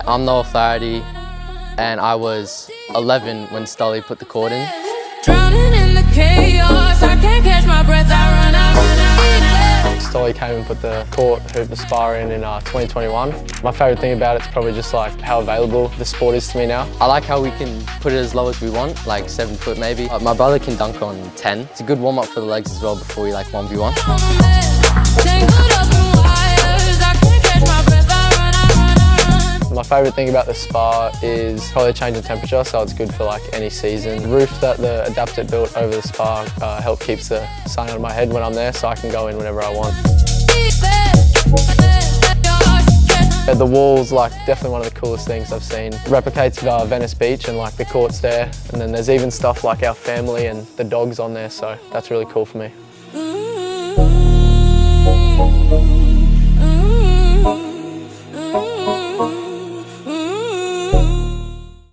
I'm no authority, and I was 11 when Stolly put the court in. Drowning in the chaos, I can't catch my breath, I run. Stolly came and put the court hoop, the spar in 2021. My favourite thing about it's probably just like how available the sport is to me now. I like how we can put it as low as we want, like 7 foot maybe. My brother can dunk on 10. It's a good warm up for the legs as well before we like 1v1. My favourite thing about the spa is probably a change in temperature, so it's good for like any season. The roof that the adapter built over the spa help keeps the sun out of my head when I'm there, so I can go in whenever I want. The wall's like definitely one of the coolest things I've seen. It replicates Venice Beach and like the court's there, and then there's even stuff like our family and the dogs on there, so that's really cool for me.